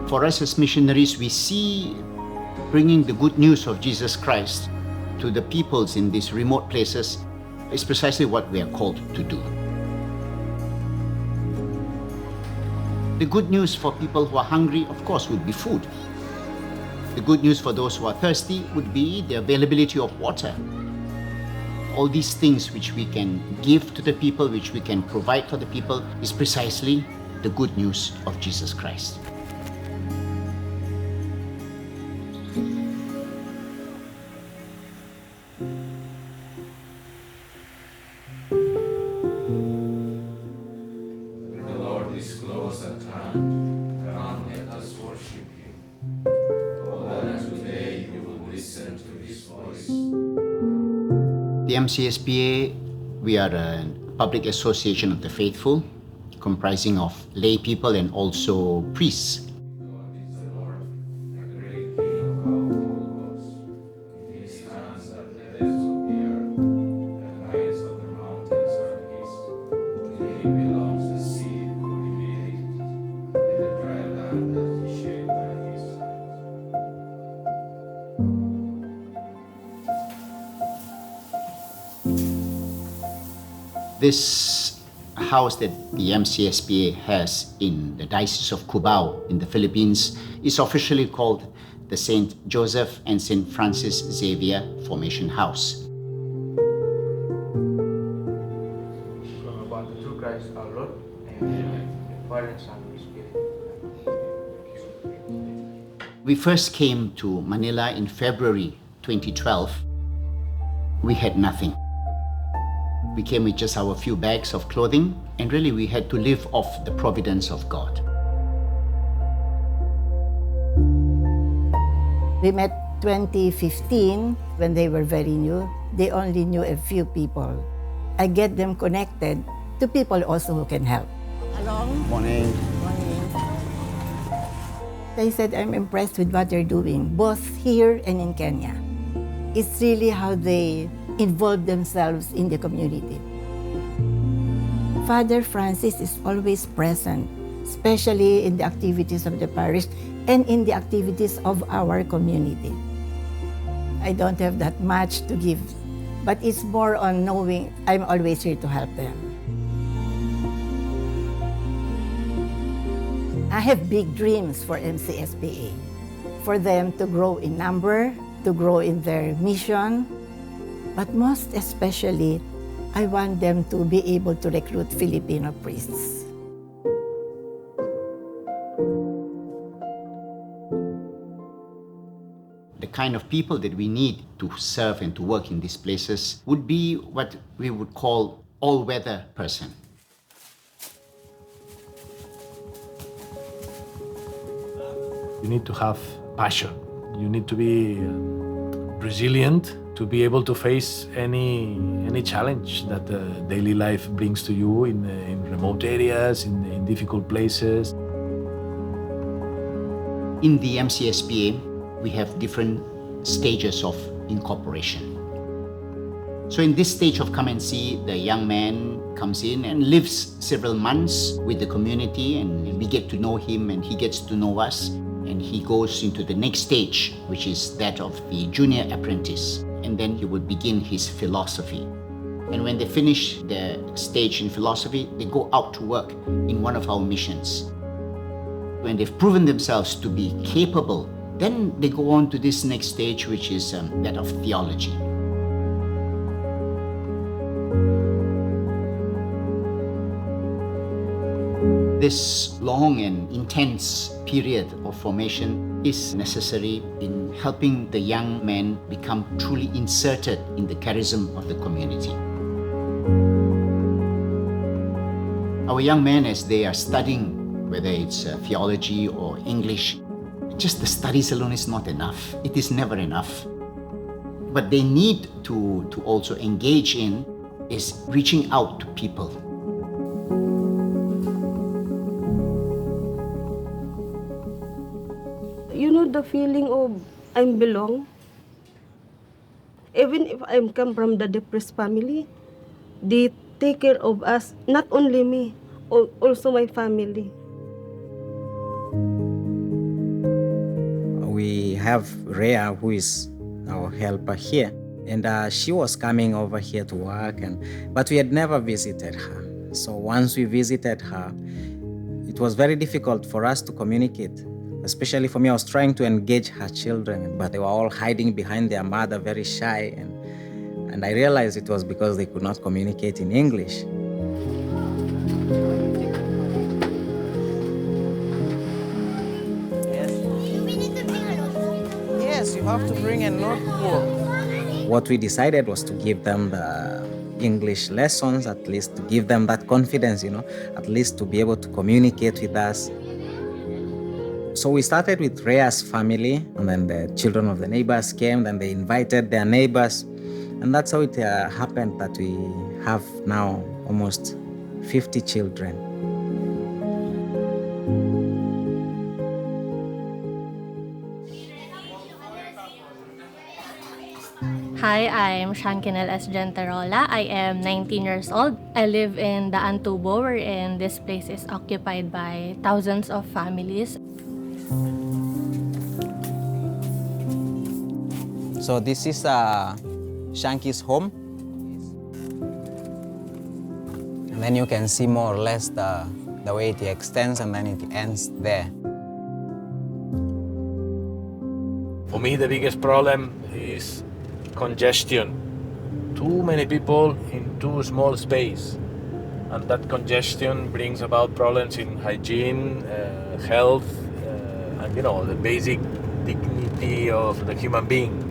For us as missionaries, we see bringing the good news of Jesus Christ to the peoples in these remote places is precisely what we are called to do. The good news for people who are hungry, of course, would be food. The good news for those who are thirsty would be the availability of water. All these things which we can give to the people, which we can provide for the people, is precisely the good news of Jesus Christ. The MCSPA, we are a public association of the faithful, comprising of lay people and also priests. This house that the MCSPA has in the Diocese of Cubao in the Philippines is officially called the St. Joseph and St. Francis Xavier Formation House. About the true Christ our Lord, and the Father and Son and Spirit. We first came to Manila in February 2012. We had nothing. We came with just our few bags of clothing, and really we had to live off the providence of God. We met 2015 when they were very new. They only knew a few people. I get them connected to people also who can help. Along. Morning. Morning. They said, I'm impressed with what they're doing, both here and in Kenya. It's really how they involve themselves in the community. Father Francis is always present, especially in the activities of the parish and in the activities of our community. I don't have that much to give, but it's more on knowing I'm always here to help them. I have big dreams for MCSPA, for them to grow in number, to grow in their mission, but most especially, I want them to be able to recruit Filipino priests. The kind of people that we need to serve and to work in these places would be what we would call all-weather person. You need to have passion. You need to be resilient to be able to face any challenge that daily life brings to you in remote areas, in difficult places. In the MCSPA, we have different stages of incorporation. So in this stage of come and see, the young man comes in and lives several months with the community, and we get to know him and he gets to know us, and he goes into the next stage, which is that of the junior apprentice. And then he would begin his philosophy. And when they finish the stage in philosophy, they go out to work in one of our missions. When they've proven themselves to be capable, then they go on to this next stage, which is that of theology. This long and intense period of formation is necessary in helping the young men become truly inserted in the charism of the community. Our young men, as they are studying, whether it's theology or English, just the studies alone is not enough. It is never enough. What they need to also engage in is reaching out to people. You know the feeling of I belong? Even if I come from the depressed family, they take care of us, not only me, also my family. We have Rhea, who is our helper here, and she was coming over here to work, but we had never visited her. So once we visited her, it was very difficult for us to communicate. Especially for me, I was trying to engage her children, but they were all hiding behind their mother, very shy, and I realized it was because they could not communicate in English. Yes, you have to bring a notebook. What we decided was to give them the English lessons, at least to give them that confidence, at least to be able to communicate with us. So we started with Rhea's family, and then the children of the neighbors came, then they invited their neighbors, and that's how it happened that we have now almost 50 children. Hi, I'm Shankinel S. Genterola. I am 19 years old. I live in the Antubo, wherein this place is occupied by thousands of families. So this is Shanky's home. And then you can see more or less the way it extends, and then it ends there. For me, the biggest problem is congestion. Too many people in too small space. And that congestion brings about problems in hygiene, health, and the basic dignity of the human being.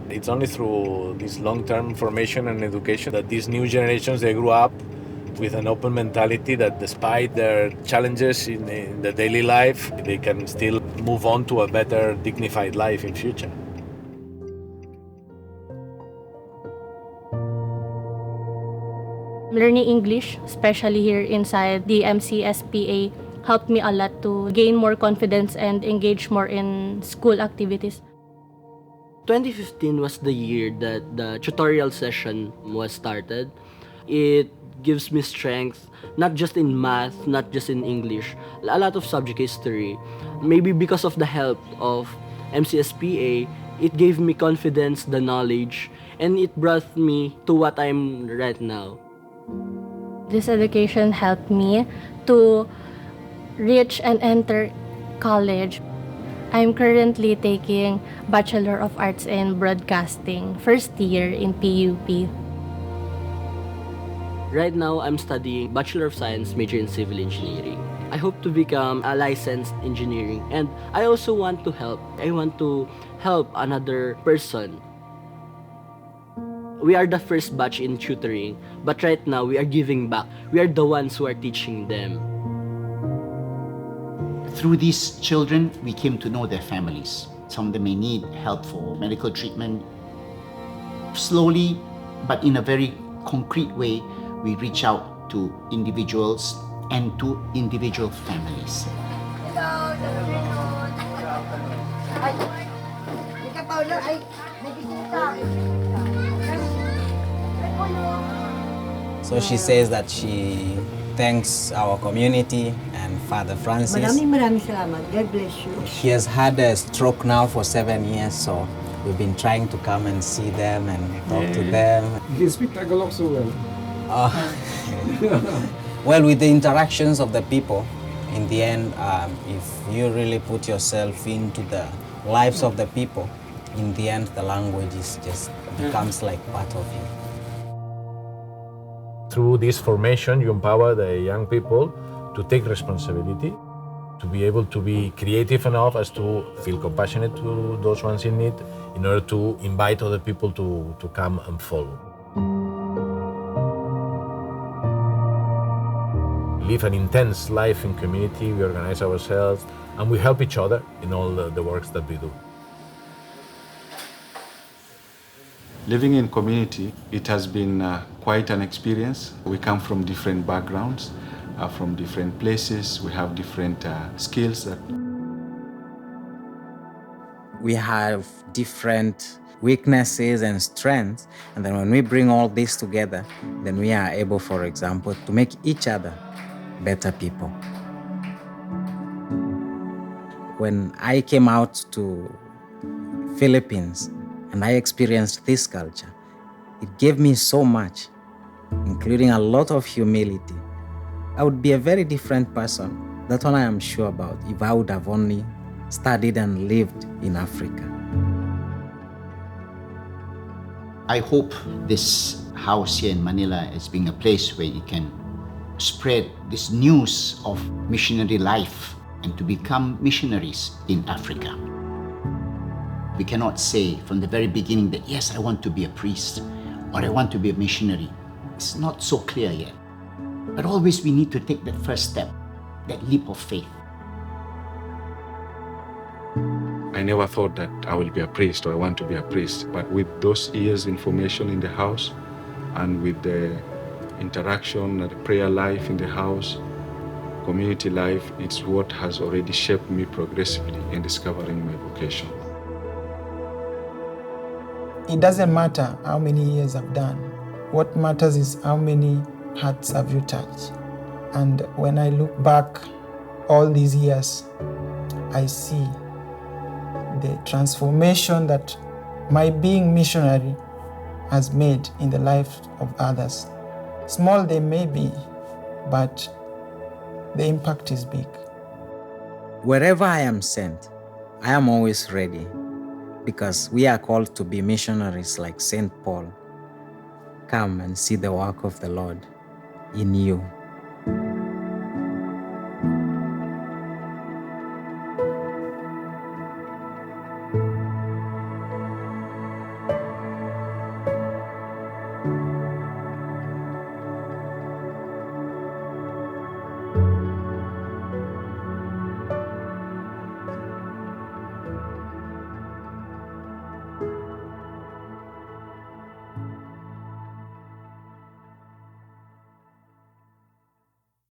It's only through this long-term formation and education that these new generations, they grew up with an open mentality that despite their challenges in the daily life, they can still move on to a better, dignified life in future. Learning English, especially here inside the MCSPA, helped me a lot to gain more confidence and engage more in school activities. 2015 was the year that the tutorial session was started. It gives me strength, not just in math, not just in English, a lot of subject history. Maybe because of the help of MCSPA, it gave me confidence, the knowledge, and it brought me to what I'm right now. This education helped me to reach and enter college. I'm currently taking Bachelor of Arts in Broadcasting, first year in PUP. Right now, I'm studying Bachelor of Science, major in Civil Engineering. I hope to become a licensed engineering, and I also want to help. I want to help another person. We are the first batch in tutoring, but right now we are giving back. We are the ones who are teaching them. Through these children, we came to know their families. Some of them may need help for medical treatment. Slowly, but in a very concrete way, we reach out to individuals and to individual families. So she says that she thanks our community and Father Francis. Maraming salamat. God bless you. He has had a stroke now for 7 years, so we've been trying to come and see them and talk to them. You speak Tagalog so well. Well, with the interactions of the people, in the end, if you really put yourself into the lives of the people, in the end, the language is just becomes like part of you. Through this formation, you empower the young people to take responsibility, to be able to be creative enough as to feel compassionate to those ones in need, in order to invite other people to come and follow. We live an intense life in community, we organize ourselves, and we help each other in all the works that we do. Living in community, it has been quite an experience. We come from different backgrounds, from different places. We have different skills. We have different weaknesses and strengths, and then when we bring all this together, then we are able, for example, to make each other better people. When I came out to Philippines and I experienced this culture, it gave me so much, including a lot of humility. I would be a very different person. That one I am sure about, if I would have only studied and lived in Africa. I hope this house here in Manila is being a place where you can spread this news of missionary life and to become missionaries in Africa. We cannot say from the very beginning that, yes, I want to be a priest or I want to be a missionary. It's not so clear yet. But always we need to take that first step, that leap of faith. I never thought that I will be a priest or I want to be a priest, but with those years information in the house and with the interaction and the prayer life in the house, community life, it's what has already shaped me progressively in discovering my vocation. It doesn't matter how many years I've done. What matters is how many hearts have you touched. And when I look back all these years, I see the transformation that my being missionary has made in the life of others. Small they may be, but the impact is big. Wherever I am sent, I am always ready, because we are called to be missionaries like St. Paul. Come and see the work of the Lord in you.